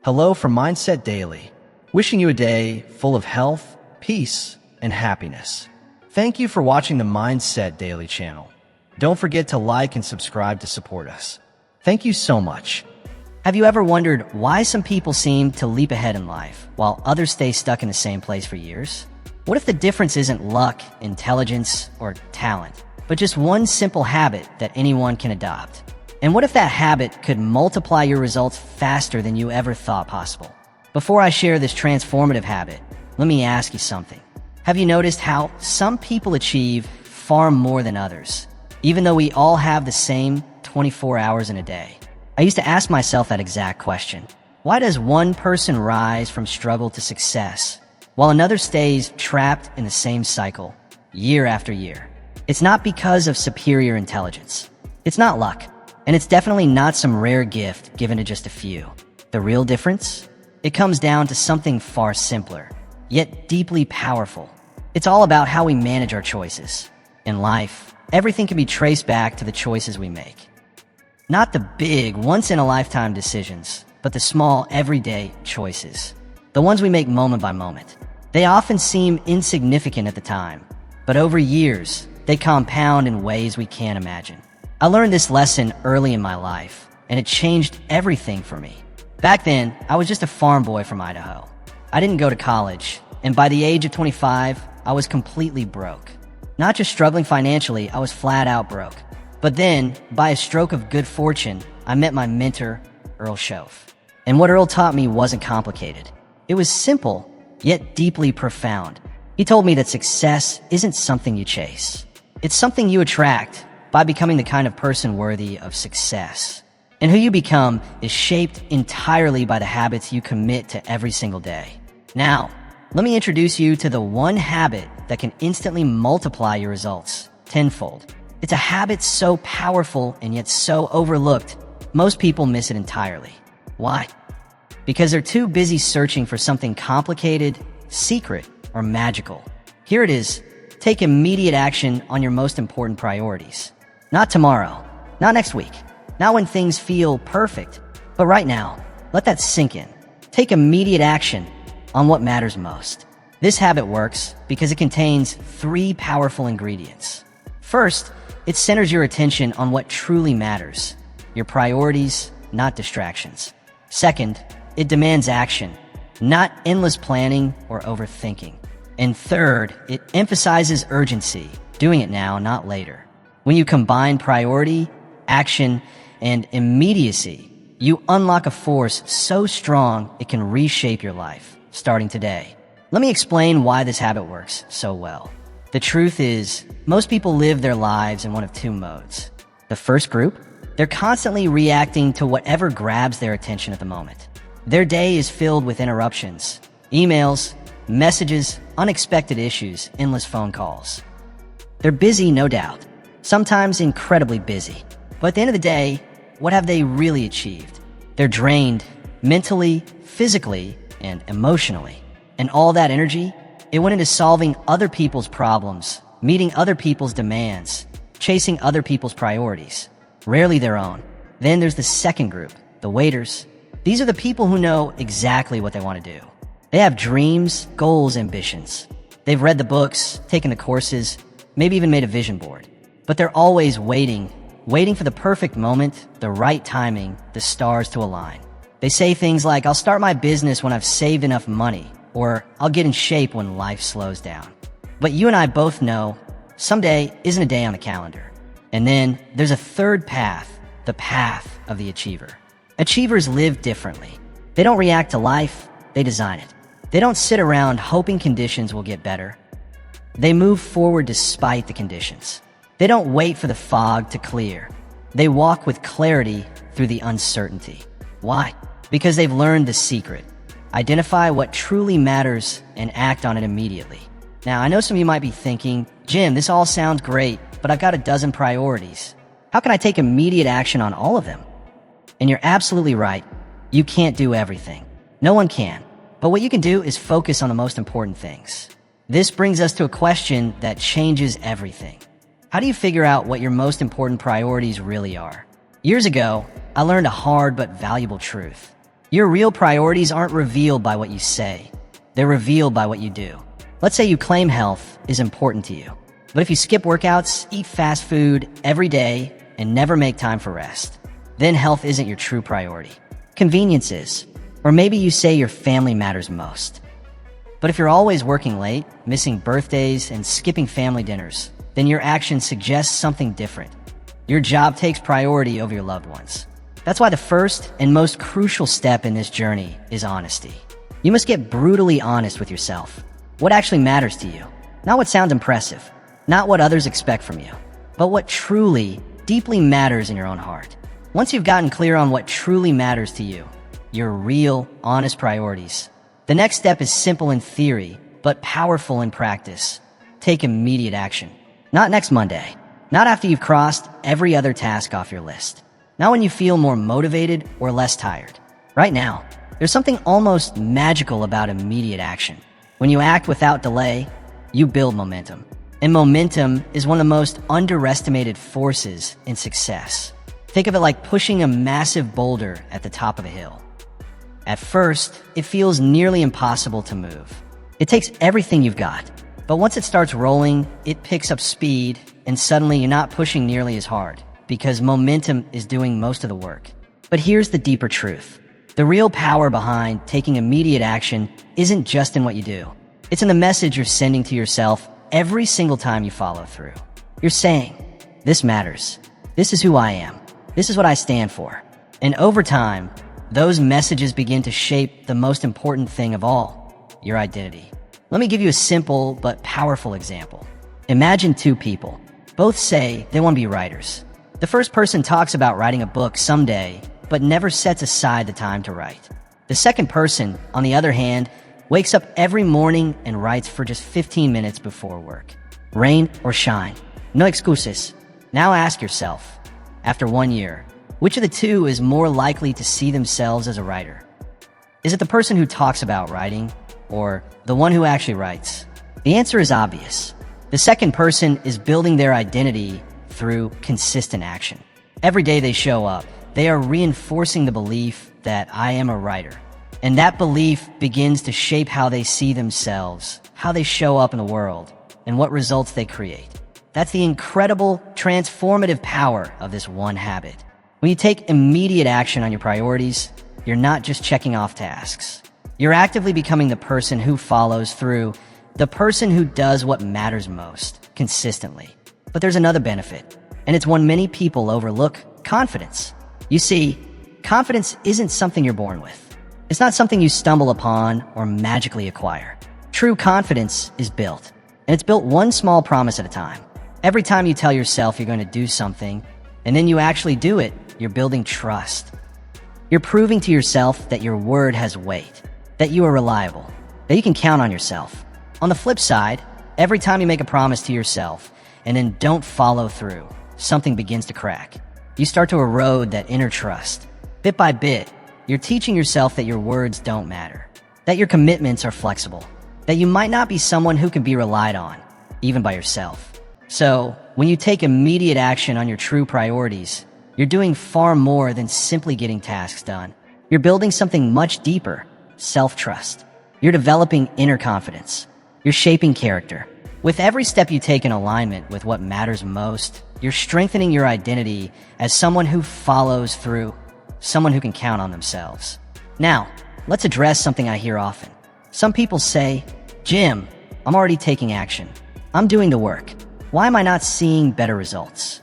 Hello from Mindset Daily, wishing you a day full of health, peace, and happiness. Thank you for watching the Mindset Daily channel. Don't forget to like and subscribe to support us. Thank you so much. Have you ever wondered why some people seem to leap ahead in life while others stay stuck in the same place for years? What if the difference isn't luck, intelligence, or talent, but just one simple habit that anyone can adopt? And what if that habit could multiply your results faster than you ever thought possible? Before I share this transformative habit, let me ask you something. Have you noticed how some people achieve far more than others, even though we all have the same 24 hours in a day? I used to ask myself that exact question. Why does one person rise from struggle to success, while another stays trapped in the same cycle, year after year? It's not because of superior intelligence. It's not luck. And it's definitely not some rare gift given to just a few. The real difference? It comes down to something far simpler, yet deeply powerful. It's all about how we manage our choices. In life, everything can be traced back to the choices we make. Not the big, once-in-a-lifetime decisions, but the small, everyday choices. The ones we make moment by moment. They often seem insignificant at the time, but over years, they compound in ways we can't imagine. I learned this lesson early in my life, and it changed everything for me. Back then, I was just a farm boy from Idaho. I didn't go to college, and by the age of 25, I was completely broke. Not just struggling financially, I was flat out broke. But then, by a stroke of good fortune, I met my mentor, Earl Schoaf. And what Earl taught me wasn't complicated. It was simple, yet deeply profound. He told me that success isn't something you chase. It's something you attract by becoming the kind of person worthy of success. And who you become is shaped entirely by the habits you commit to every single day. Now, let me introduce you to the one habit that can instantly multiply your results tenfold. It's a habit so powerful and yet so overlooked, most people miss it entirely. Why? Because they're too busy searching for something complicated, secret, or magical. Here it is. Take immediate action on your most important priorities. Not tomorrow, not next week, not when things feel perfect, but right now. Let that sink in. Take immediate action on what matters most. This habit works because it contains 3 powerful ingredients. First, it centers your attention on what truly matters, your priorities, not distractions. Second, it demands action, not endless planning or overthinking. And third, it emphasizes urgency, doing it now, not later. When you combine priority, action, and immediacy, you unlock a force so strong it can reshape your life, starting today. Let me explain why this habit works so well. The truth is, most people live their lives in one of 2 modes. The first group, they're constantly reacting to whatever grabs their attention at the moment. Their day is filled with interruptions, emails, messages, unexpected issues, endless phone calls. They're busy, no doubt, sometimes incredibly busy. But at the end of the day, what have they really achieved? They're drained mentally, physically, and emotionally. And all that energy, it went into solving other people's problems, meeting other people's demands, chasing other people's priorities, rarely their own. Then there's the second group, the waiters. These are the people who know exactly what they want to do. They have dreams, goals, ambitions. They've read the books, taken the courses, maybe even made a vision board. But they're always waiting for the perfect moment, the right timing, the stars to align. They say things like, I'll start my business when I've saved enough money, or I'll get in shape when life slows down. But you and I both know someday isn't a day on the calendar. And then there's a third path, the path of the achiever. Achievers live differently. They don't react to life, they design it. They don't sit around hoping conditions will get better. They move forward despite the conditions. They don't wait for the fog to clear. They walk with clarity through the uncertainty. Why? Because they've learned the secret. Identify what truly matters and act on it immediately. Now, I know some of you might be thinking, Jim, this all sounds great, but I've got a dozen priorities. How can I take immediate action on all of them? And you're absolutely right. You can't do everything. No one can. But what you can do is focus on the most important things. This brings us to a question that changes everything. How do you figure out what your most important priorities really are? Years ago, I learned a hard but valuable truth. Your real priorities aren't revealed by what you say. They're revealed by what you do. Let's say you claim health is important to you, but if you skip workouts, eat fast food every day, and never make time for rest, then health isn't your true priority. Convenience is. Or maybe you say your family matters most. But if you're always working late, missing birthdays, and skipping family dinners, then your actions suggest something different. Your job takes priority over your loved ones. That's why the first and most crucial step in this journey is honesty. You must get brutally honest with yourself. What actually matters to you? Not what sounds impressive, not what others expect from you, but what truly, deeply matters in your own heart. Once you've gotten clear on what truly matters to you, your real, honest priorities, the next step is simple in theory, but powerful in practice. Take immediate action. Not next Monday. Not after you've crossed every other task off your list. Not when you feel more motivated or less tired. Right now. There's something almost magical about immediate action. When you act without delay, you build momentum. And momentum is one of the most underestimated forces in success. Think of it like pushing a massive boulder at the top of a hill. At first, it feels nearly impossible to move. It takes everything you've got. But once it starts rolling, it picks up speed, and suddenly you're not pushing nearly as hard, because momentum is doing most of the work. But here's the deeper truth. The real power behind taking immediate action isn't just in what you do. It's in the message you're sending to yourself every single time you follow through. You're saying, this matters. This is who I am. This is what I stand for. And over time, those messages begin to shape the most important thing of all, your identity. Let me give you a simple but powerful example. Imagine two people. Both say they want to be writers. The first person talks about writing a book someday, but never sets aside the time to write. The second person, on the other hand, wakes up every morning and writes for just 15 minutes before work. Rain or shine. No excuses. Now ask yourself, after 1 year, which of the two is more likely to see themselves as a writer? Is it the person who talks about writing, or the one who actually writes? The answer is obvious. The second person is building their identity through consistent action. Every day they show up, they are reinforcing the belief that I am a writer. And that belief begins to shape how they see themselves, how they show up in the world, and what results they create. That's the incredible, transformative power of this one habit. When you take immediate action on your priorities, you're not just checking off tasks. You're actively becoming the person who follows through, the person who does what matters most, consistently. But there's another benefit, and it's one many people overlook: confidence. You see, confidence isn't something you're born with. It's not something you stumble upon or magically acquire. True confidence is built, and it's built one small promise at a time. Every time you tell yourself you're going to do something, and then you actually do it, you're building trust. You're proving to yourself that your word has weight, that you are reliable, that you can count on yourself. On the flip side, every time you make a promise to yourself and then don't follow through, something begins to crack. You start to erode that inner trust. Bit by bit, you're teaching yourself that your words don't matter, that your commitments are flexible, that you might not be someone who can be relied on, even by yourself. So, when you take immediate action on your true priorities, you're doing far more than simply getting tasks done. You're building something much deeper: self-trust. You're developing inner confidence. You're shaping character. With every step you take in alignment with what matters most, you're strengthening your identity as someone who follows through, someone who can count on themselves. Now, let's address something I hear often. Some people say, Jim, I'm already taking action. I'm doing the work. Why am I not seeing better results?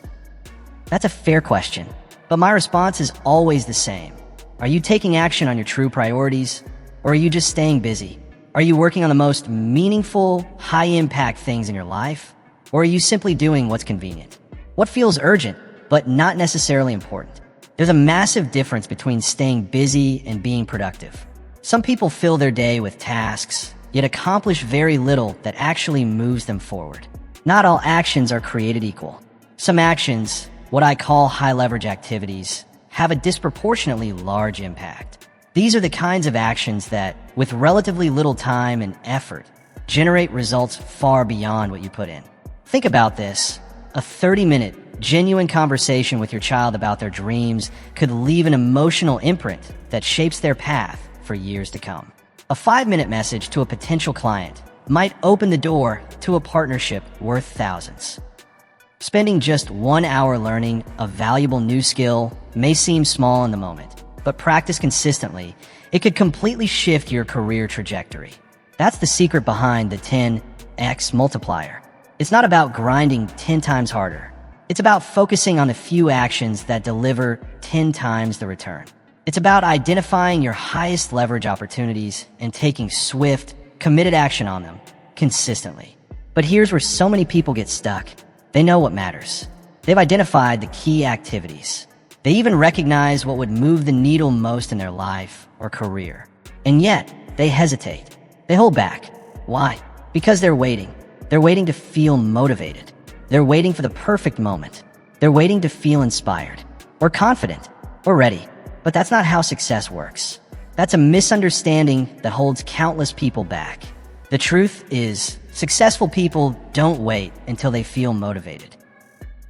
That's a fair question, but my response is always the same. Are you taking action on your true priorities, or are you just staying busy? Are you working on the most meaningful, high-impact things in your life, or are you simply doing what's convenient? What feels urgent, but not necessarily important? There's a massive difference between staying busy and being productive. Some people fill their day with tasks, yet accomplish very little that actually moves them forward. Not all actions are created equal. Some actions, what I call high-leverage activities, have a disproportionately large impact. These are the kinds of actions that, with relatively little time and effort, generate results far beyond what you put in. Think about this. A 30-minute, genuine conversation with your child about their dreams could leave an emotional imprint that shapes their path for years to come. A 5-minute message to a potential client might open the door to a partnership worth thousands. Spending just 1 hour learning a valuable new skill may seem small in the moment, but practice consistently, it could completely shift your career trajectory. That's the secret behind the 10x multiplier. It's not about grinding 10 times harder. It's about focusing on a few actions that deliver 10 times the return. It's about identifying your highest leverage opportunities and taking swift, committed action on them consistently. But here's where so many people get stuck. They know what matters. They've identified the key activities. They even recognize what would move the needle most in their life or career. And yet, they hesitate. They hold back. Why? Because they're waiting. They're waiting to feel motivated. They're waiting for the perfect moment. They're waiting to feel inspired, or confident, or ready. But that's not how success works. That's a misunderstanding that holds countless people back. The truth is, successful people don't wait until they feel motivated.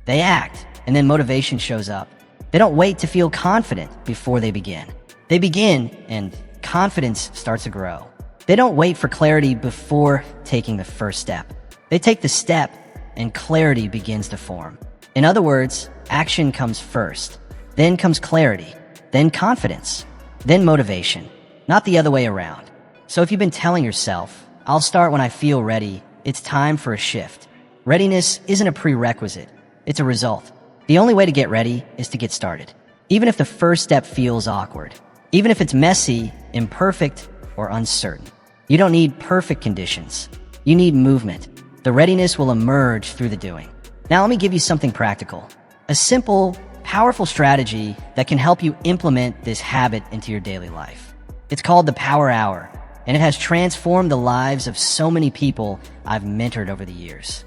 They act, and then motivation shows up. They don't wait to feel confident before they begin. They begin, and confidence starts to grow. They don't wait for clarity before taking the first step. They take the step, and clarity begins to form. In other words, action comes first. Then comes clarity. Then confidence. Then motivation. Not the other way around. So if you've been telling yourself, I'll start when I feel ready, it's time for a shift. Readiness isn't a prerequisite. It's a result. The only way to get ready is to get started. Even if the first step feels awkward. Even if it's messy, imperfect, or uncertain. You don't need perfect conditions. You need movement. The readiness will emerge through the doing. Now let me give you something practical. A simple, powerful strategy that can help you implement this habit into your daily life. It's called the Power Hour, and it has transformed the lives of so many people I've mentored over the years.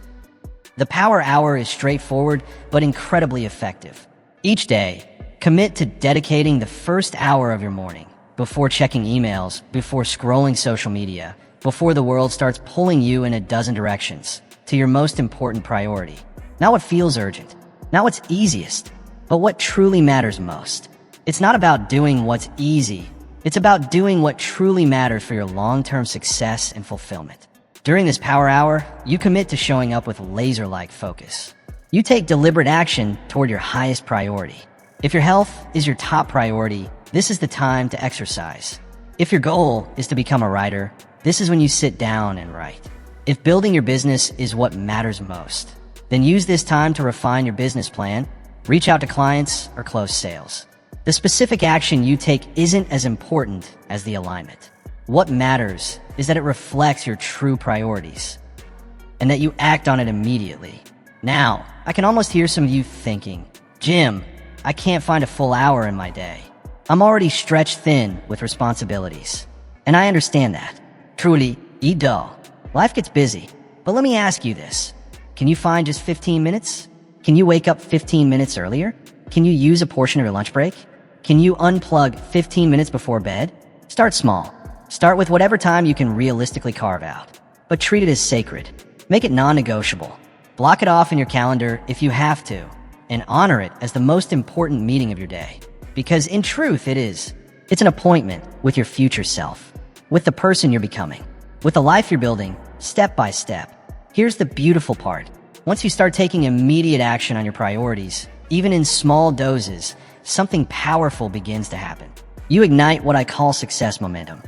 The Power Hour is straightforward but incredibly effective. Each day, commit to dedicating the first hour of your morning before checking emails, before scrolling social media, before the world starts pulling you in a dozen directions, to your most important priority. Not what feels urgent, not what's easiest, but what truly matters most. It's not about doing what's easy. It's about doing what truly matters for your long-term success and fulfillment. During this Power Hour, you commit to showing up with laser-like focus. You take deliberate action toward your highest priority. If your health is your top priority, this is the time to exercise. If your goal is to become a writer, this is when you sit down and write. If building your business is what matters most, then use this time to refine your business plan, reach out to clients, or close sales. The specific action you take isn't as important as the alignment. What matters is that it reflects your true priorities and that you act on it immediately. Now, I can almost hear some of you thinking, Jim, I can't find a full hour in my day. I'm already stretched thin with responsibilities. And I understand that. Truly, life gets busy. But let me ask you this. Can you find just 15 minutes? Can you wake up 15 minutes earlier? Can you use a portion of your lunch break? Can you unplug 15 minutes before bed? Start small. Start with whatever time you can realistically carve out. But treat it as sacred. Make it non-negotiable. Block it off in your calendar if you have to, and honor it as the most important meeting of your day. Because in truth, it is. It's an appointment with your future self, with the person you're becoming, with the life you're building, step by step. Here's the beautiful part. Once you start taking immediate action on your priorities, even in small doses, something powerful begins to happen. You ignite what I call success momentum.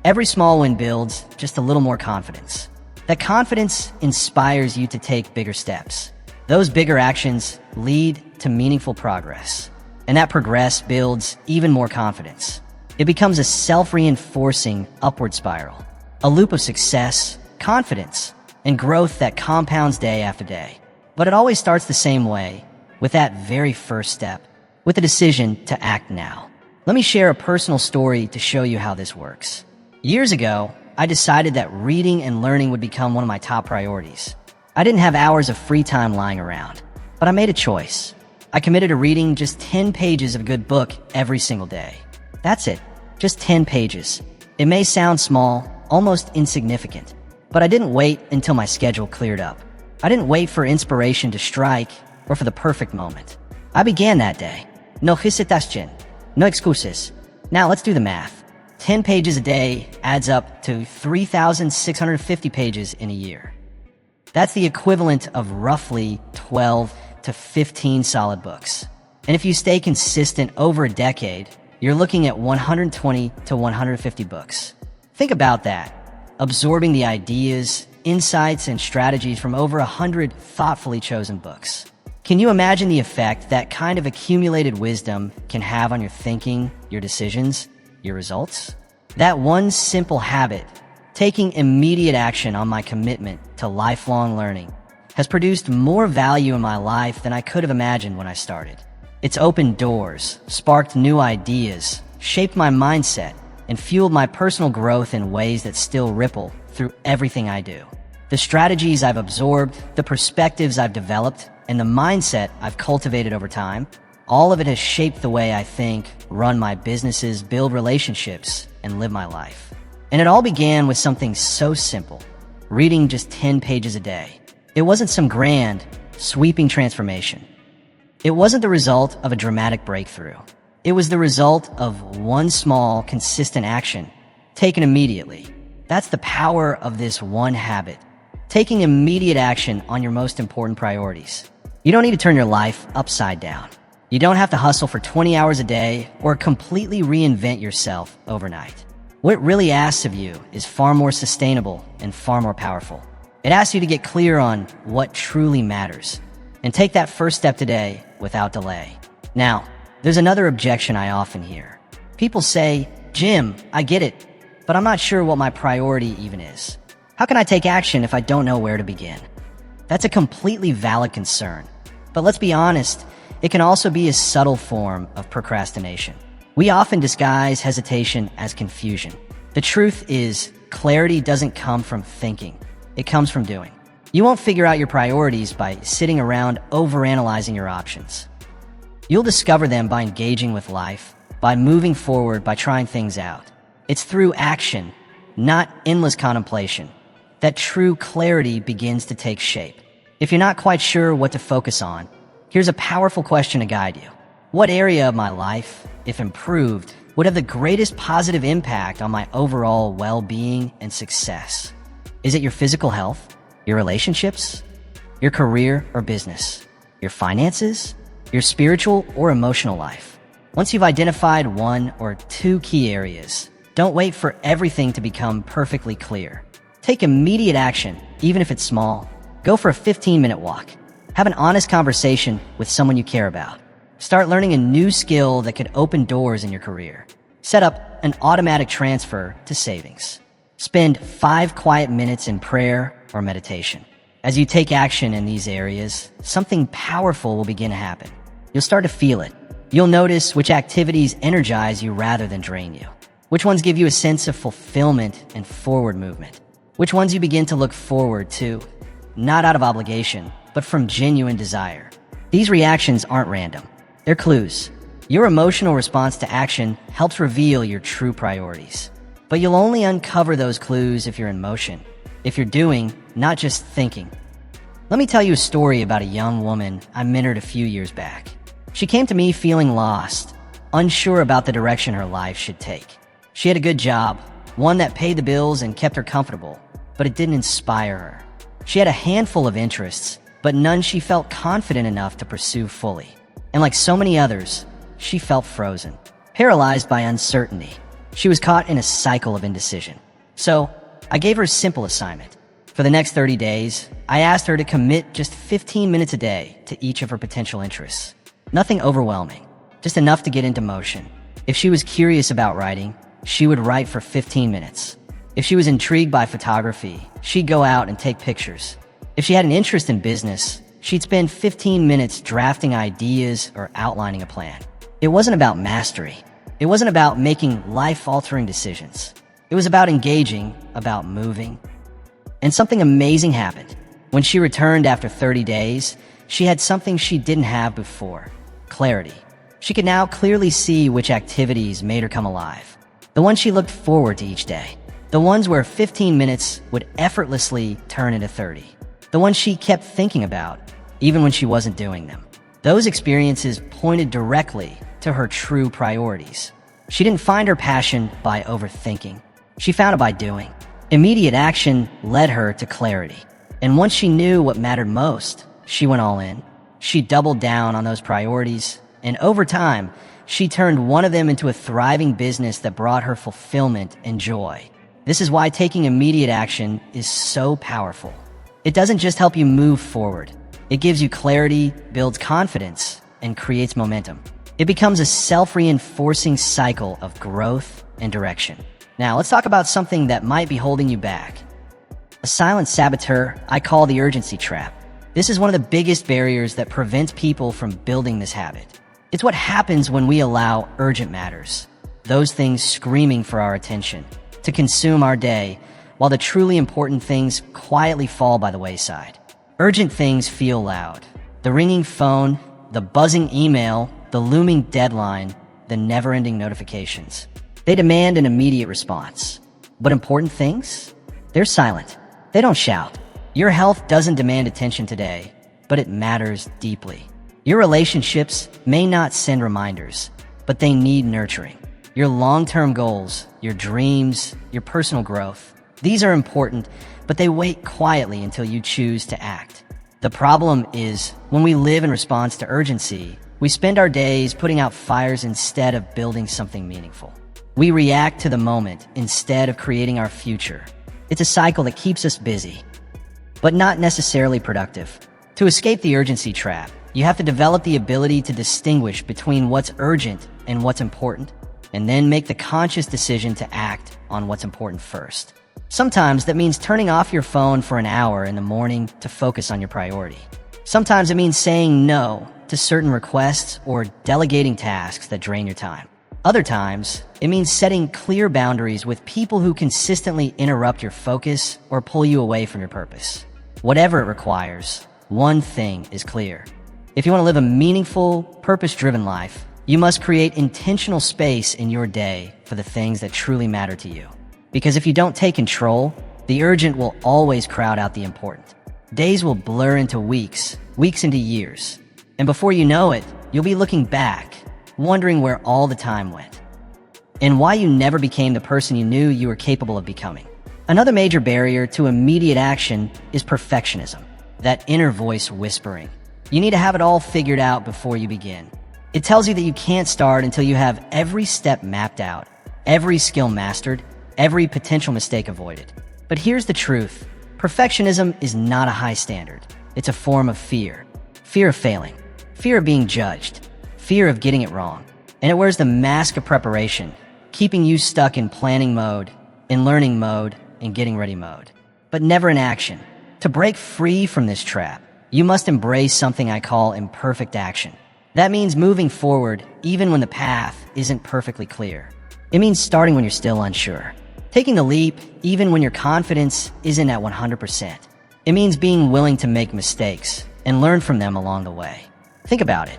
Every small win builds just a little more confidence. That confidence inspires you to take bigger steps. Those bigger actions lead to meaningful progress. And that progress builds even more confidence. It becomes a self-reinforcing upward spiral. A loop of success, confidence, and growth that compounds day after day. But it always starts the same way, with that very first step, with the decision to act now. Let me share a personal story to show you how this works. Years ago, I decided that reading and learning would become one of my top priorities. I didn't have hours of free time lying around, but I made a choice. I committed to reading just 10 pages of a good book every single day. That's it, just 10 pages. It may sound small, almost insignificant, but I didn't wait until my schedule cleared up. I didn't wait for inspiration to strike. or for the perfect moment. I began that day. No hesitation, no excuses. Now let's do the math. 10 pages a day adds up to 3,650 pages in a year. That's the equivalent of roughly 12 to 15 solid books. And if you stay consistent over a decade, you're looking at 120 to 150 books. Think about that. Absorbing the ideas, insights, and strategies from over 100 thoughtfully chosen books. Can you imagine the effect that kind of accumulated wisdom can have on your thinking, your decisions, your results? That one simple habit, taking immediate action on my commitment to lifelong learning, has produced more value in my life than I could have imagined when I started. It's opened doors, sparked new ideas, shaped my mindset, and fueled my personal growth in ways that still ripple through everything I do. The strategies I've absorbed, the perspectives I've developed, and the mindset I've cultivated over time, all of it has shaped the way I think, run my businesses, build relationships, and live my life. And it all began with something so simple, reading just 10 pages a day. It wasn't some grand, sweeping transformation. It wasn't the result of a dramatic breakthrough. It was the result of one small, consistent action, taken immediately. That's the power of this one habit, taking immediate action on your most important priorities. You don't need to turn your life upside down. You don't have to hustle for 20 hours a day or completely reinvent yourself overnight. What it really asks of you is far more sustainable and far more powerful. It asks you to get clear on what truly matters and take that first step today without delay. Now, there's another objection I often hear. People say, "Jim, I get it, but I'm not sure what my priority even is. How can I take action if I don't know where to begin?" That's a completely valid concern. But let's be honest, it can also be a subtle form of procrastination. We often disguise hesitation as confusion. The truth is, clarity doesn't come from thinking. It comes from doing. You won't figure out your priorities by sitting around overanalyzing your options. You'll discover them by engaging with life, by moving forward, by trying things out. It's through action, not endless contemplation, that true clarity begins to take shape. If you're not quite sure what to focus on, here's a powerful question to guide you. What area of my life, if improved, would have the greatest positive impact on my overall well-being and success? Is it your physical health, your relationships, your career or business, your finances, your spiritual or emotional life? Once you've identified one or two key areas, don't wait for everything to become perfectly clear. Take immediate action, even if it's small. Go for a 15-minute walk. Have an honest conversation with someone you care about. Start learning a new skill that could open doors in your career. Set up an automatic transfer to savings. Spend 5 quiet minutes in prayer or meditation. As you take action in these areas, something powerful will begin to happen. You'll start to feel it. You'll notice which activities energize you rather than drain you. Which ones give you a sense of fulfillment and forward movement. Which ones you begin to look forward to, not out of obligation, but from genuine desire. These reactions aren't random. They're clues. Your emotional response to action helps reveal your true priorities. But you'll only uncover those clues if you're in motion, if you're doing, not just thinking. Let me tell you a story about a young woman I mentored a few years back. She came to me feeling lost, unsure about the direction her life should take. She had a good job, one that paid the bills and kept her comfortable, but it didn't inspire her. She had a handful of interests, but none she felt confident enough to pursue fully. And like so many others, she felt frozen, paralyzed by uncertainty. She was caught in a cycle of indecision. So, I gave her a simple assignment. For the next 30 days, I asked her to commit just 15 minutes a day to each of her potential interests. Nothing overwhelming, just enough to get into motion. If she was curious about writing, she would write for 15 minutes. If she was intrigued by photography, she'd go out and take pictures. If she had an interest in business, she'd spend 15 minutes drafting ideas or outlining a plan. It wasn't about mastery. It wasn't about making life-altering decisions. It was about engaging, about moving. And something amazing happened. When she returned after 30 days, she had something she didn't have before: clarity. She could now clearly see which activities made her come alive. The ones she looked forward to each day. The ones where 15 minutes would effortlessly turn into 30. The ones she kept thinking about, even when she wasn't doing them. Those experiences pointed directly to her true priorities. She didn't find her passion by overthinking. She found it by doing. Immediate action led her to clarity. And once she knew what mattered most, she went all in. She doubled down on those priorities, and over time, she turned one of them into a thriving business that brought her fulfillment and joy. This is why taking immediate action is so powerful. It doesn't just help you move forward. It gives you clarity, builds confidence, and creates momentum. It becomes a self-reinforcing cycle of growth and direction. Now, let's talk about something that might be holding you back. A silent saboteur I call the urgency trap. This is one of the biggest barriers that prevents people from building this habit. It's what happens when we allow urgent matters, those things screaming for our attention, to consume our day, while the truly important things quietly fall by the wayside. Urgent things feel loud. The ringing phone, the buzzing email, the looming deadline, the never-ending notifications. They demand an immediate response. But important things? They're silent. They don't shout. Your health doesn't demand attention today, but it matters deeply. Your relationships may not send reminders, but they need nurturing. Your long-term goals, your dreams, your personal growth, these are important, but they wait quietly until you choose to act. The problem is, when we live in response to urgency, we spend our days putting out fires instead of building something meaningful. We react to the moment instead of creating our future. It's a cycle that keeps us busy, but not necessarily productive. To escape the urgency trap, you have to develop the ability to distinguish between what's urgent and what's important, and then make the conscious decision to act on what's important first. Sometimes that means turning off your phone for an hour in the morning to focus on your priority. Sometimes it means saying no to certain requests or delegating tasks that drain your time. Other times, it means setting clear boundaries with people who consistently interrupt your focus or pull you away from your purpose. Whatever it requires, one thing is clear. If you want to live a meaningful, purpose-driven life, you must create intentional space in your day for the things that truly matter to you. Because if you don't take control, the urgent will always crowd out the important. Days will blur into weeks, weeks into years. And before you know it, you'll be looking back, wondering where all the time went, and why you never became the person you knew you were capable of becoming. Another major barrier to immediate action is perfectionism, that inner voice whispering. You need to have it all figured out before you begin. It tells you that you can't start until you have every step mapped out, every skill mastered, every potential mistake avoided. But here's the truth. Perfectionism is not a high standard. It's a form of fear. Fear of failing. Fear of being judged. Fear of getting it wrong. And it wears the mask of preparation, keeping you stuck in planning mode, in learning mode, and getting ready mode, but never in action. To break free from this trap, you must embrace something I call imperfect action. That means moving forward even when the path isn't perfectly clear. It means starting when you're still unsure. Taking the leap even when your confidence isn't at 100%. It means being willing to make mistakes and learn from them along the way. Think about it.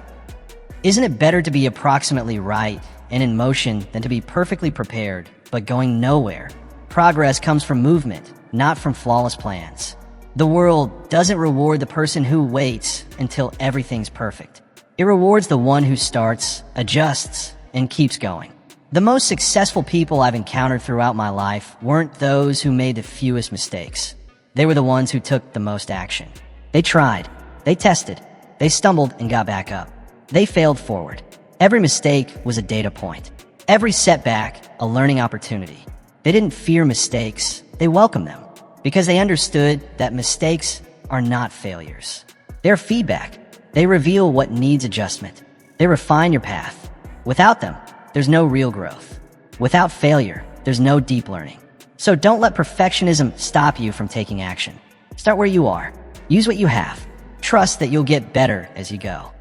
Isn't it better to be approximately right and in motion than to be perfectly prepared but going nowhere? Progress comes from movement, not from flawless plans. The world doesn't reward the person who waits until everything's perfect. It rewards the one who starts, adjusts, and keeps going. The most successful people I've encountered throughout my life weren't those who made the fewest mistakes. They were the ones who took the most action. They tried, they tested, they stumbled and got back up. They failed forward. Every mistake was a data point. Every setback, a learning opportunity. They didn't fear mistakes, they welcomed them, because they understood that mistakes are not failures. They're feedback. They reveal what needs adjustment. They refine your path. Without them, there's no real growth. Without failure, there's no deep learning. So don't let perfectionism stop you from taking action. Start where you are. Use what you have. Trust that you'll get better as you go.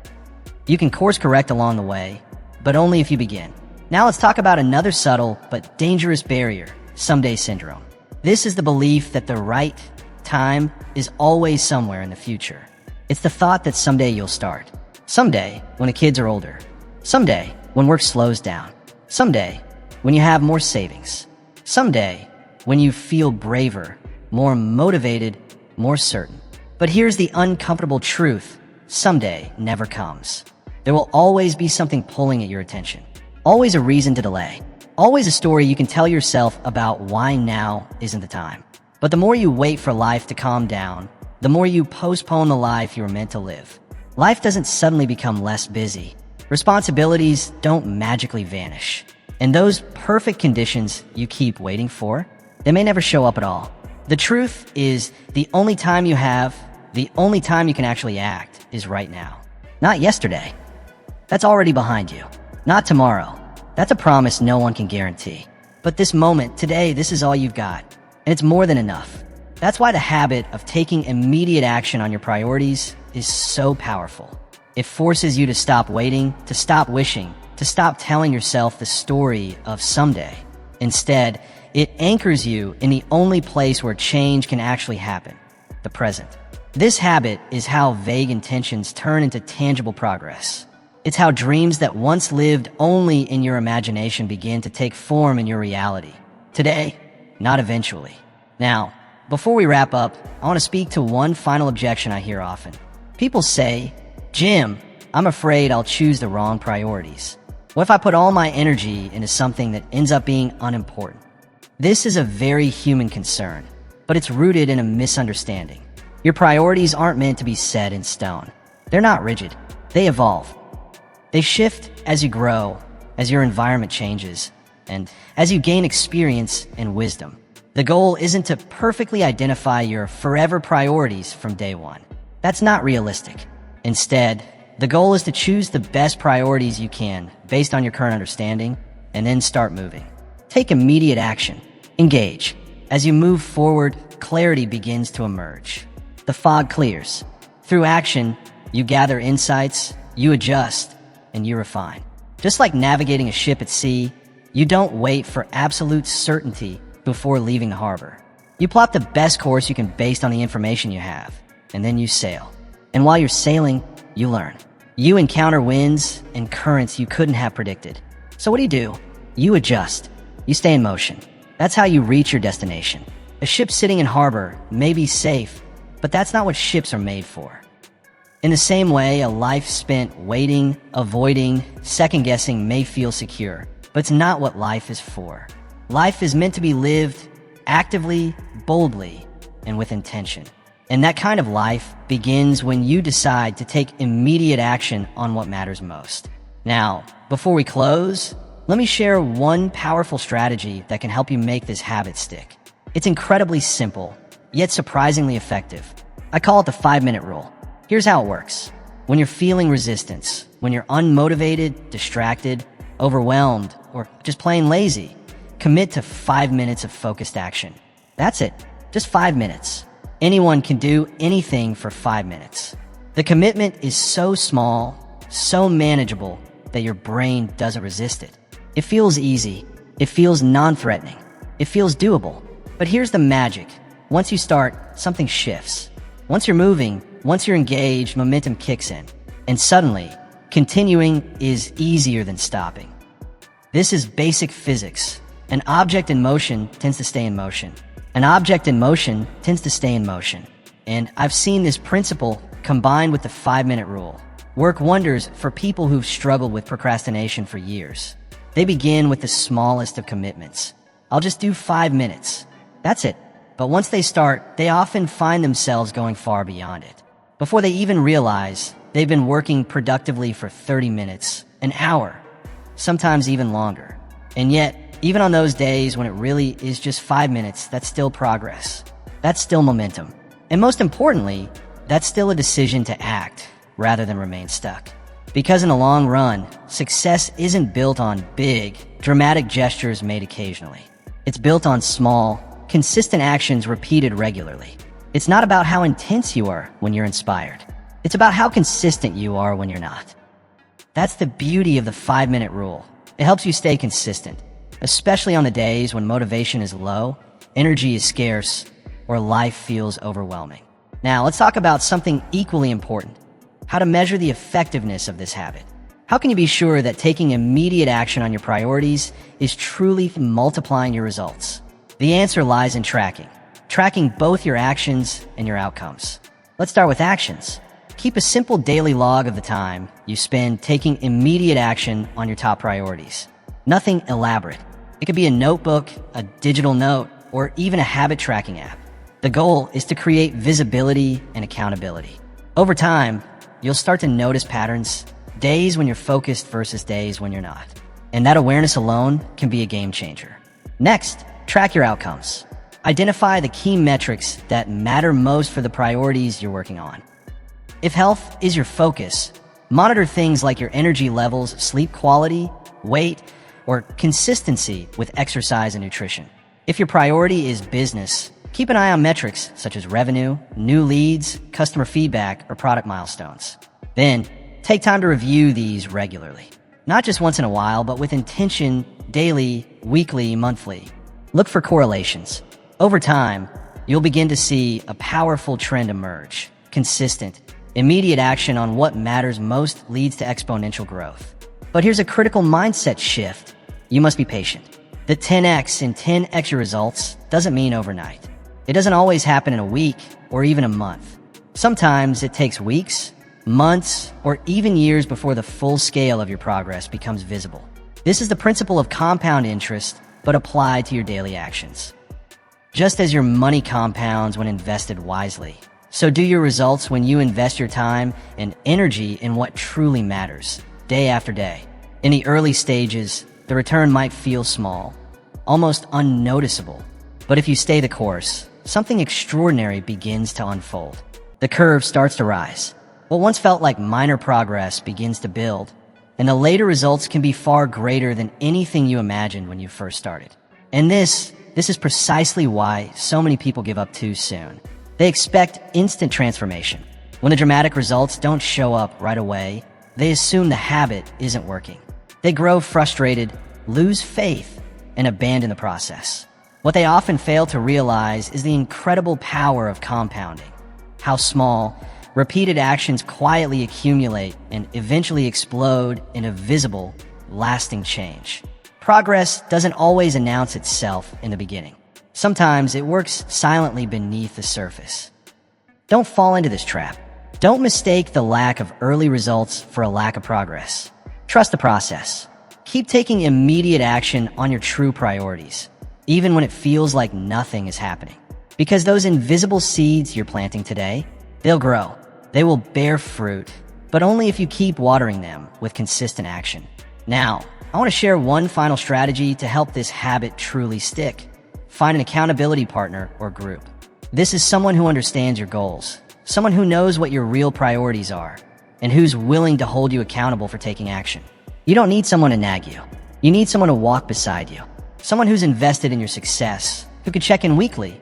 You can course correct along the way, but only if you begin. Now let's talk about another subtle but dangerous barrier, someday syndrome. This is the belief that the right time is always somewhere in the future. It's the thought that someday you'll start. Someday, when the kids are older. Someday, when work slows down. Someday, when you have more savings. Someday, when you feel braver, more motivated, more certain. But here's the uncomfortable truth. someday never comes. There will always be something pulling at your attention. Always a reason to delay. Always a story you can tell yourself about why now isn't the time. But the more you wait for life to calm down, the more you postpone the life you were meant to live. Life doesn't suddenly become less busy. Responsibilities don't magically vanish. And those perfect conditions you keep waiting for, they may never show up at all. The truth is, the only time you can actually act is right now. Not yesterday. That's already behind you. Not tomorrow. That's a promise no one can guarantee. But this moment, today, this is all you've got. And it's more than enough. That's why the habit of taking immediate action on your priorities is so powerful. It forces you to stop waiting, to stop wishing, to stop telling yourself the story of someday. Instead, it anchors you in the only place where change can actually happen, the present. This habit is how vague intentions turn into tangible progress. It's how dreams that once lived only in your imagination begin to take form in your reality. Today, not eventually. Now, before we wrap up, I want to speak to one final objection I hear often. People say, "Jim, I'm afraid I'll choose the wrong priorities. What if I put all my energy into something that ends up being unimportant?" This is a very human concern, but it's rooted in a misunderstanding. Your priorities aren't meant to be set in stone. They're not rigid. They evolve. They shift as you grow, as your environment changes, and as you gain experience and wisdom. The goal isn't to perfectly identify your forever priorities from day one. That's not realistic. Instead, the goal is to choose the best priorities you can based on your current understanding, and then start moving. Take immediate action. Engage. As you move forward, clarity begins to emerge. The fog clears. Through action, you gather insights, you adjust, and you refine. Just like navigating a ship at sea, you don't wait for absolute certainty before leaving the harbor. You plot the best course you can based on the information you have, and then you sail. And while you're sailing, you learn. You encounter winds and currents you couldn't have predicted. So what do? You adjust. You stay in motion. That's how you reach your destination. A ship sitting in harbor may be safe, but that's not what ships are made for. In the same way, a life spent waiting, avoiding, second-guessing may feel secure, but it's not what life is for. Life is meant to be lived actively, boldly, and with intention. And that kind of life begins when you decide to take immediate action on what matters most. Now, before we close, let me share one powerful strategy that can help you make this habit stick. It's incredibly simple, yet surprisingly effective. I call it the 5-minute rule. Here's how it works. When you're feeling resistance, when you're unmotivated, distracted, overwhelmed, or just plain lazy, commit to 5 minutes of focused action. That's it. Just 5 minutes. Anyone can do anything for 5 minutes. The commitment is so small, so manageable, that your brain doesn't resist it. It feels easy. It feels non-threatening. It feels doable. But here's the magic. Once you start, something shifts. Once you're moving, once you're engaged, momentum kicks in. And suddenly, continuing is easier than stopping. This is basic physics. An object in motion tends to stay in motion. An object in motion tends to stay in motion. And I've seen this principle combined with the 5-minute rule work wonders for people who've struggled with procrastination for years. They begin with the smallest of commitments. I'll just do 5 minutes. That's it. But once they start, they often find themselves going far beyond it. Before they even realize, they've been working productively for 30 minutes, an hour, sometimes even longer. And yet, even on those days when it really is just 5 minutes, that's still progress. That's still momentum. And most importantly, that's still a decision to act rather than remain stuck. Because in the long run, success isn't built on big, dramatic gestures made occasionally. It's built on small, consistent actions repeated regularly. It's not about how intense you are when you're inspired. It's about how consistent you are when you're not. That's the beauty of the 5-minute rule. It helps you stay consistent, especially on the days when motivation is low, energy is scarce, or life feels overwhelming. Now, let's talk about something equally important: how to measure the effectiveness of this habit. How can you be sure that taking immediate action on your priorities is truly multiplying your results? The answer lies in tracking both your actions and your outcomes. Let's start with actions. Keep a simple daily log of the time you spend taking immediate action on your top priorities. Nothing elaborate. It could be a notebook, a digital note, or even a habit tracking app. The goal is to create visibility and accountability. Over time, you'll start to notice patterns, days when you're focused versus days when you're not. And that awareness alone can be a game changer. Next, track your outcomes. Identify the key metrics that matter most for the priorities you're working on. If health is your focus, monitor things like your energy levels, sleep quality, weight, or consistency with exercise and nutrition. If your priority is business, keep an eye on metrics such as revenue, new leads, customer feedback, or product milestones. Then, take time to review these regularly. Not just once in a while, but with intention, daily, weekly, monthly. Look for correlations. Over time, you'll begin to see a powerful trend emerge. Consistent, immediate action on what matters most leads to exponential growth. But here's a critical mindset shift. You must be patient. The 10x in 10x your results doesn't mean overnight. It doesn't always happen in a week or even a month. Sometimes it takes weeks, months, or even years before the full scale of your progress becomes visible. This is the principle of compound interest, but applied to your daily actions. Just as your money compounds when invested wisely, so do your results when you invest your time and energy in what truly matters, day after day. In the early stages, the return might feel small, almost unnoticeable. But if you stay the course, something extraordinary begins to unfold. The curve starts to rise. What once felt like minor progress begins to build, and the later results can be far greater than anything you imagined when you first started. And this is precisely why so many people give up too soon. They expect instant transformation. When the dramatic results don't show up right away, they assume the habit isn't working. They grow frustrated, lose faith, and abandon the process. What they often fail to realize is the incredible power of compounding. How small, repeated actions quietly accumulate and eventually explode in a visible, lasting change. Progress doesn't always announce itself in the beginning. Sometimes it works silently beneath the surface. Don't fall into this trap. Don't mistake the lack of early results for a lack of progress. Trust the process. Keep taking immediate action on your true priorities, even when it feels like nothing is happening. Because those invisible seeds you're planting today, they'll grow. They will bear fruit, but only if you keep watering them with consistent action. Now, I want to share one final strategy to help this habit truly stick. Find an accountability partner or group. This is someone who understands your goals, someone who knows what your real priorities are, and who's willing to hold you accountable for taking action. You don't need someone to nag you. You need someone to walk beside you, someone who's invested in your success, who can check in weekly,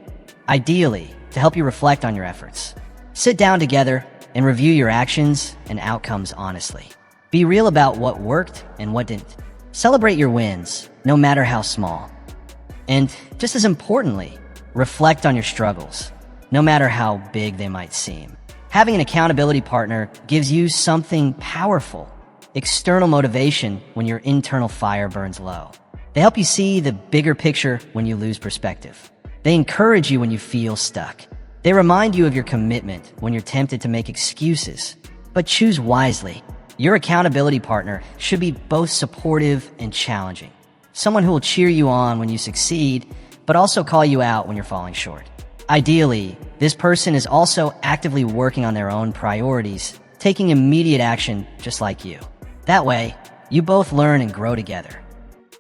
ideally to help you reflect on your efforts. Sit down together and review your actions and outcomes honestly. Be real about what worked and what didn't. Celebrate your wins, no matter how small. And just as importantly, reflect on your struggles, no matter how big they might seem. Having an accountability partner gives you something powerful, external motivation when your internal fire burns low. They help you see the bigger picture when you lose perspective. They encourage you when you feel stuck. They remind you of your commitment when you're tempted to make excuses. But choose wisely. Your accountability partner should be both supportive and challenging. Someone who will cheer you on when you succeed, but also call you out when you're falling short. Ideally, this person is also actively working on their own priorities, taking immediate action just like you. That way, you both learn and grow together.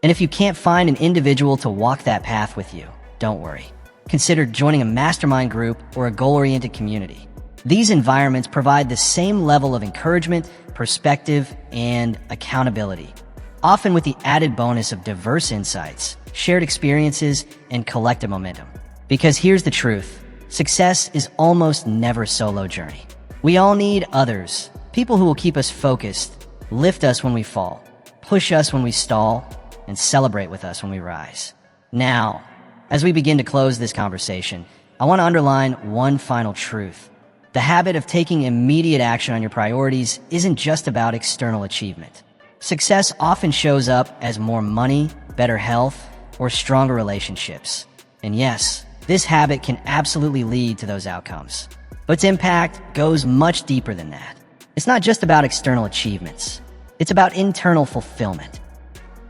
And if you can't find an individual to walk that path with you, don't worry. Consider joining a mastermind group or a goal-oriented community. These environments provide the same level of encouragement, perspective, and accountability, often with the added bonus of diverse insights, shared experiences, and collective momentum. Because here's the truth, success is almost never a solo journey. We all need others, people who will keep us focused, lift us when we fall, push us when we stall, and celebrate with us when we rise. Now, as we begin to close this conversation, I want to underline one final truth. The habit of taking immediate action on your priorities isn't just about external achievement. Success often shows up as more money, better health, or stronger relationships. And yes, this habit can absolutely lead to those outcomes. But its impact goes much deeper than that. It's not just about external achievements. It's about internal fulfillment.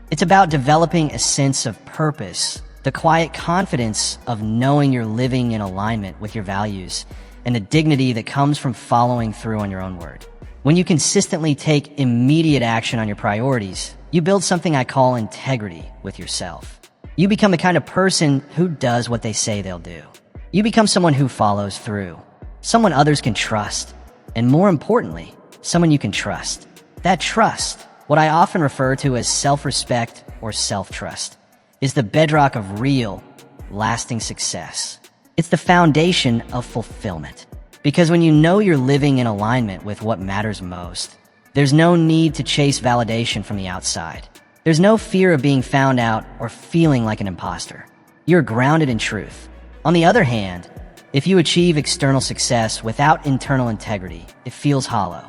It's about developing a sense of purpose, the quiet confidence of knowing you're living in alignment with your values, and the dignity that comes from following through on your own word. When you consistently take immediate action on your priorities, you build something I call integrity with yourself. You become the kind of person who does what they say they'll do. You become someone who follows through, someone others can trust, and more importantly, someone you can trust. That trust, what I often refer to as self-respect or self-trust, is the bedrock of real, lasting success. It's the foundation of fulfillment. Because when you know you're living in alignment with what matters most, there's no need to chase validation from the outside. There's no fear of being found out or feeling like an imposter. You're grounded in truth. On the other hand, if you achieve external success without internal integrity, it feels hollow.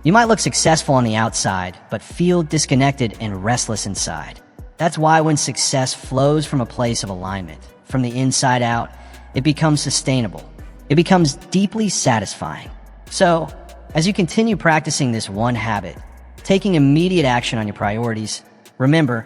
You might look successful on the outside, but feel disconnected and restless inside. That's why when success flows from a place of alignment, from the inside out, it becomes sustainable. It becomes deeply satisfying. So, as you continue practicing this one habit, taking immediate action on your priorities, remember,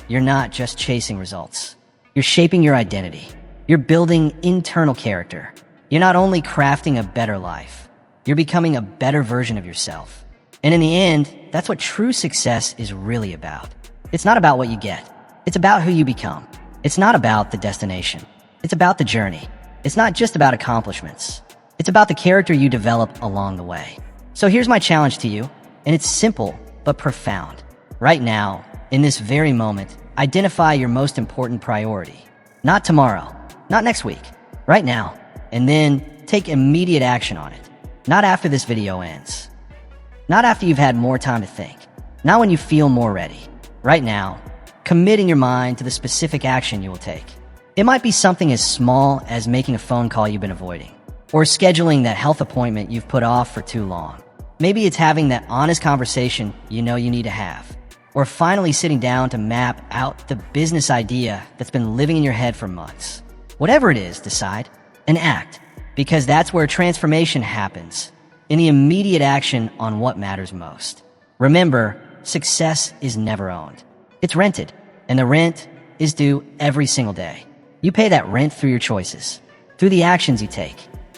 you're not just chasing results. You're shaping your identity. You're building internal character. You're not only crafting a better life, you're becoming a better version of yourself. And in the end, that's what true success is really about. It's not about what you get. It's about who you become. It's not about the destination. It's about the journey. It's not just about accomplishments. It's about the character you develop along the way. So here's my challenge to you, and it's simple but profound. Right now, in this very moment, identify your most important priority. Not tomorrow, not next week, right now, and then take immediate action on it. Not after this video ends. Not after you've had more time to think. Not when you feel more ready. Right now, committing your mind to the specific action you will take. It might be something as small as making a phone call you've been avoiding, or scheduling that health appointment you've put off for too long. Maybe it's having that honest conversation you know you need to have, or finally sitting down to map out the business idea that's been living in your head for months. Whatever it is, decide and act, because that's where transformation happens, in the immediate action on what matters most. Remember, success is never owned. It's rented, and the rent is due every single day. You pay that rent through your choices, through the actions you take,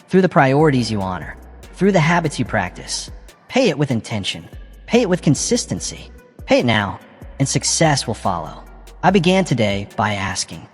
through the priorities you honor, through the habits you practice. Pay it with intention. Pay it with consistency. Pay it now, and success will follow. I began today by asking,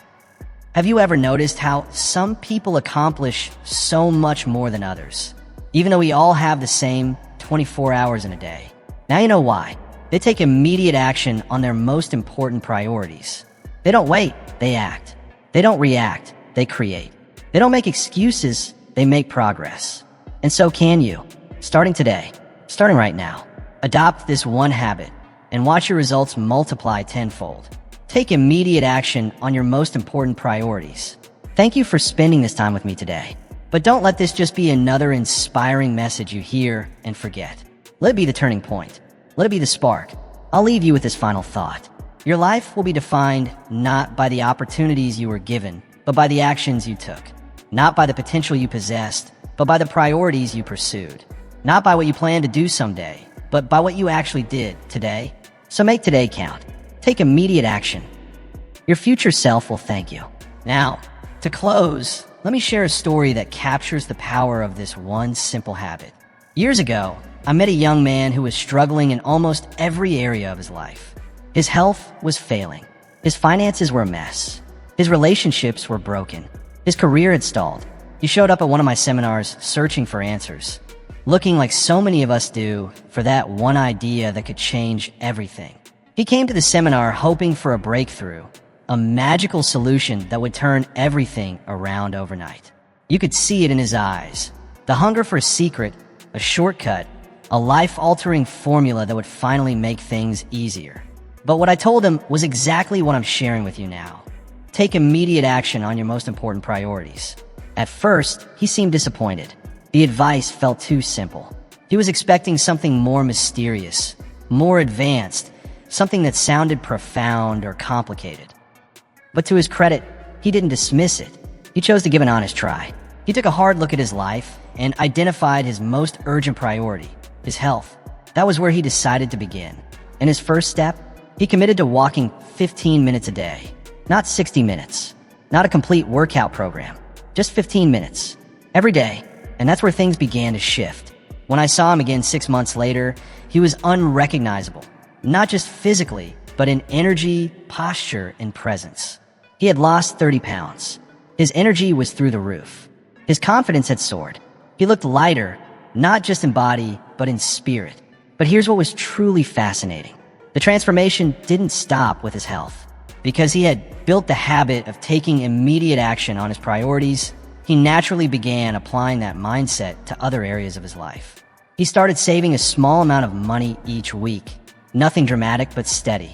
have you ever noticed how some people accomplish so much more than others, even though we all have the same 24 hours in a day? Now you know why. They take immediate action on their most important priorities. They don't wait, they act. They don't react, they create. They don't make excuses, they make progress. And so can you. Starting today, starting right now. Adopt this one habit and watch your results multiply tenfold. Take immediate action on your most important priorities. Thank you for spending this time with me today. But don't let this just be another inspiring message you hear and forget. Let it be the turning point. Let it be the spark. I'll leave you with this final thought. Your life will be defined not by the opportunities you were given, but by the actions you took. Not by the potential you possessed, but by the priorities you pursued. Not by what you plan to do someday, but by what you actually did today. So make today count. Take immediate action. Your future self will thank you. Now, to close, let me share a story that captures the power of this one simple habit. Years ago, I met a young man who was struggling in almost every area of his life. His health was failing. His finances were a mess. His relationships were broken. His career had stalled. He showed up at one of my seminars searching for answers, looking like so many of us do for that one idea that could change everything. He came to the seminar hoping for a breakthrough, a magical solution that would turn everything around overnight. You could see it in his eyes. The hunger for a secret, a shortcut, a life-altering formula that would finally make things easier. But what I told him was exactly what I'm sharing with you now. Take immediate action on your most important priorities. At first, he seemed disappointed. The advice felt too simple. He was expecting something more mysterious, more advanced, something that sounded profound or complicated. But to his credit, he didn't dismiss it. He chose to give an honest try. He took a hard look at his life and identified his most urgent priority, his health. That was where he decided to begin. In his first step, he committed to walking 15 minutes a day. Not 60 minutes. Not a complete workout program. Just 15 minutes. Every day. And that's where things began to shift. When I saw him again 6 months later, he was unrecognizable. Not just physically, but in energy, posture, and presence. He had lost 30 pounds. His energy was through the roof. His confidence had soared. He looked lighter, not just in body, but in spirit. But here's what was truly fascinating. The transformation didn't stop with his health. Because he had built the habit of taking immediate action on his priorities, he naturally began applying that mindset to other areas of his life. He started saving a small amount of money each week. Nothing dramatic, but steady.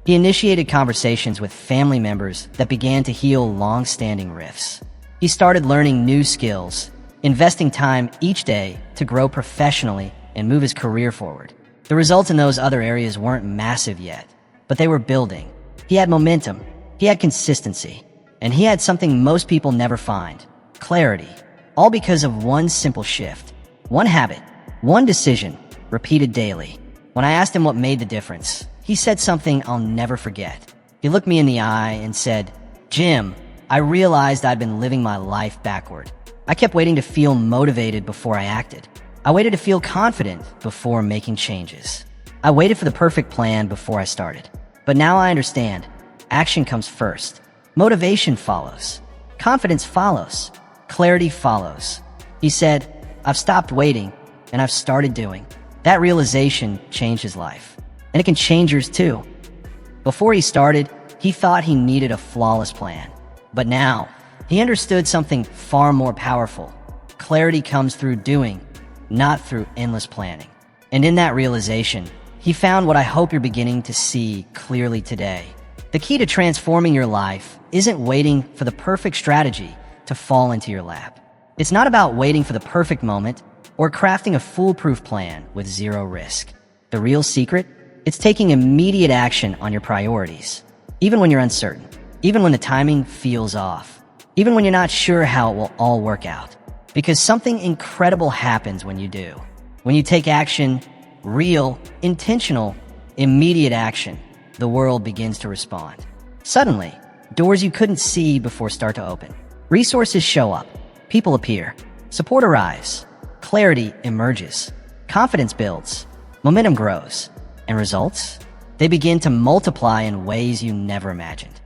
He initiated conversations with family members that began to heal long-standing rifts. He started learning new skills, investing time each day to grow professionally and move his career forward. The results in those other areas weren't massive yet, but they were building. He had momentum, he had consistency, and he had something most people never find: clarity. All because of one simple shift, one habit, one decision, repeated daily. When I asked him what made the difference, he said something I'll never forget. He looked me in the eye and said, "Jim, I realized I'd been living my life backward. I kept waiting to feel motivated before I acted. I waited to feel confident before making changes. I waited for the perfect plan before I started. But now I understand. Action comes first. Motivation follows. Confidence follows. Clarity follows." He said, "I've stopped waiting, and I've started doing." That realization changed his life. And it can change yours too. Before he started, he thought he needed a flawless plan. But now, he understood something far more powerful. Clarity comes through doing, not through endless planning. And in that realization, he found what I hope you're beginning to see clearly today. The key to transforming your life isn't waiting for the perfect strategy to fall into your lap. It's not about waiting for the perfect moment or crafting a foolproof plan with zero risk. The real secret? It's taking immediate action on your priorities, even when you're uncertain, even when the timing feels off, even when you're not sure how it will all work out. Because something incredible happens when you do. When you take action, real, intentional, immediate action, the world begins to respond. Suddenly, doors you couldn't see before start to open. Resources show up. People appear. Support arrives. Clarity emerges. Confidence builds. Momentum grows. And results? They begin to multiply in ways you never imagined.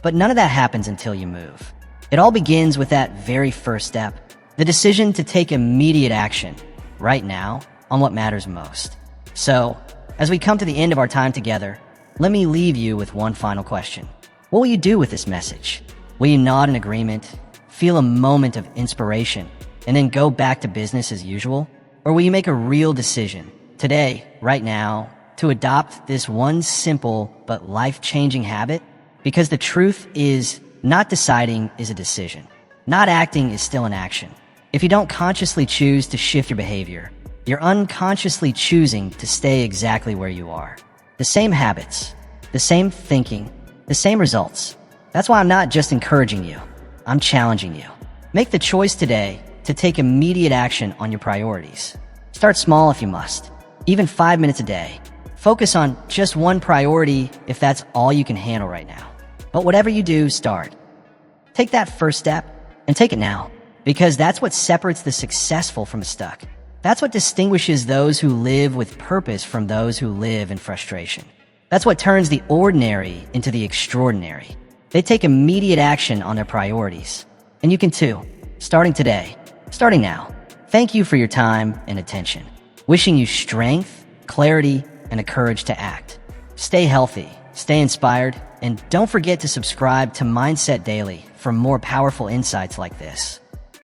But none of that happens until you move. It all begins with that very first step, the decision to take immediate action, right now, on what matters most. So, as we come to the end of our time together, let me leave you with one final question. What will you do with this message? Will you nod in agreement, feel a moment of inspiration, and then go back to business as usual? Or will you make a real decision, today, right now, to adopt this one simple but life-changing habit? Because the truth is, not deciding is a decision. Not acting is still an action. If you don't consciously choose to shift your behavior, you're unconsciously choosing to stay exactly where you are. The same habits, the same thinking, the same results. That's why I'm not just encouraging you, I'm challenging you. Make the choice today to take immediate action on your priorities. Start small if you must, even 5 minutes a day. Focus on just one priority if that's all you can handle right now. But whatever you do, start. Take that first step and take it now, because that's what separates the successful from the stuck. That's what distinguishes those who live with purpose from those who live in frustration. That's what turns the ordinary into the extraordinary. They take immediate action on their priorities. And you can too, starting today, starting now. Thank you for your time and attention. Wishing you strength, clarity, and the courage to act. Stay healthy, stay inspired, and don't forget to subscribe to Mindset Daily for more powerful insights like this.